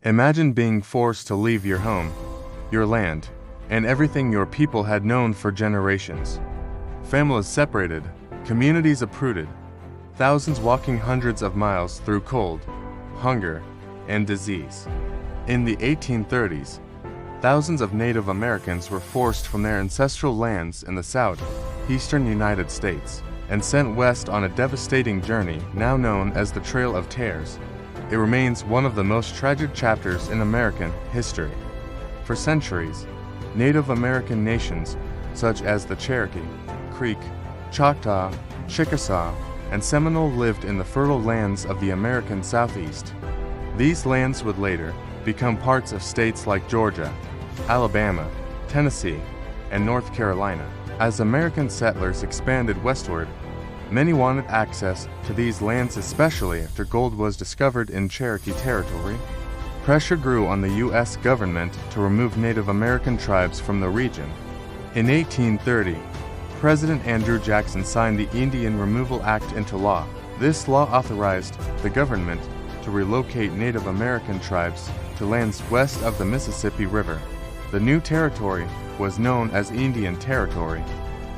Imagine being forced to leave your home, your land, and everything your people had known for generations. Families separated, communities uprooted, thousands walking hundreds of miles through cold, hunger, and disease. In the 1830s, thousands of Native Americans were forced from their ancestral lands in the southeastern United States and sent west on a devastating journey now known as the Trail of Tears. It remains one of the most tragic chapters in American history. For centuries, Native American nations such as the Cherokee, Creek, Choctaw, Chickasaw, and Seminole lived in the fertile lands of the American Southeast. These lands would later become parts of states like Georgia, Alabama, Tennessee, and North Carolina. As American settlers expanded westward, many wanted access to these lands, especially after gold was discovered in Cherokee territory. Pressure grew on the U.S. government to remove Native American tribes from the region. In 1830, President Andrew Jackson signed the Indian Removal Act into law. This law authorized the government to relocate Native American tribes to lands west of the Mississippi River. The new territory was known as Indian Territory,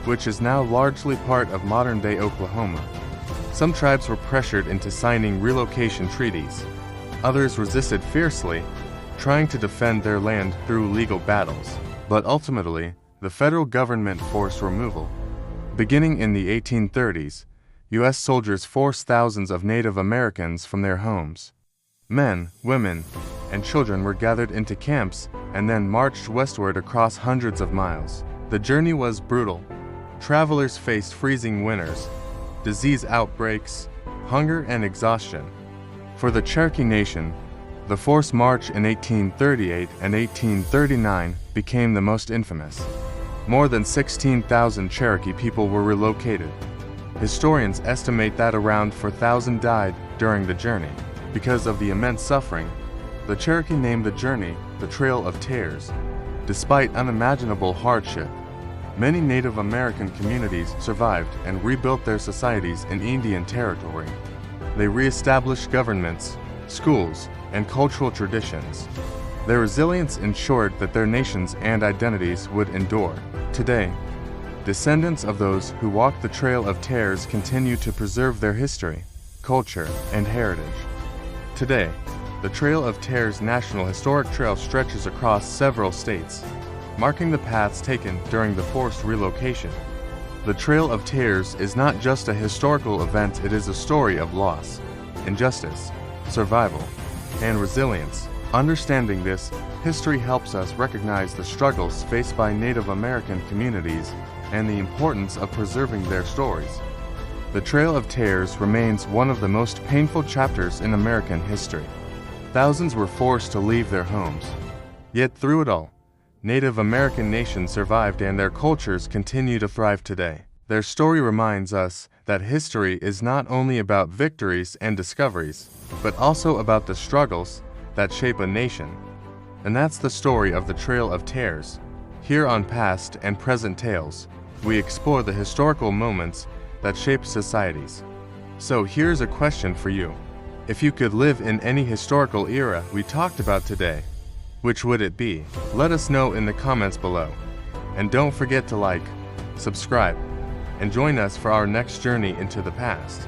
which is now largely part of modern-day Oklahoma. Some tribes were pressured into signing relocation treaties. Others resisted fiercely, trying to defend their land through legal battles. But ultimately, the federal government forced removal. Beginning in the 1830s, U.S. soldiers forced thousands of Native Americans from their homes. Men, women, and children were gathered into camps and then marched westward across hundreds of miles. The journey was brutal. Travelers faced freezing winters, disease outbreaks, hunger, and exhaustion. For the Cherokee Nation, the forced march in 1838 and 1839 became the most infamous. More than 16,000 Cherokee people were relocated. Historians estimate that around 4,000 died during the journey. Because of the immense suffering, the Cherokee named the journey the Trail of Tears. Despite unimaginable hardship, many Native American communities survived and rebuilt their societies in Indian Territory. They re-established governments, schools, and cultural traditions. Their resilience ensured that their nations and identities would endure. Today, descendants of those who walked the Trail of Tears continue to preserve their history, culture, and heritage. Today, the Trail of Tears National Historic Trail stretches across several states, marking the paths taken during the forced relocation. The Trail of Tears is not just a historical event, it is a story of loss, injustice, survival, and resilience. Understanding this history helps us recognize the struggles faced by Native American communities and the importance of preserving their stories. The Trail of Tears remains one of the most painful chapters in American history. Thousands were forced to leave their homes. Yet through it all, Native American nations survived and their cultures continue to thrive today. Their story reminds us that history is not only about victories and discoveries, but also about the struggles that shape a nation. And that's the story of the Trail of Tears. Here on Past and Present Tales, we explore the historical moments that shape societies. So here's a question for you. If you could live in any historical era we talked about today, which would it be? Let us know in the comments below. And don't forget to like, subscribe, and join us for our next journey into the past.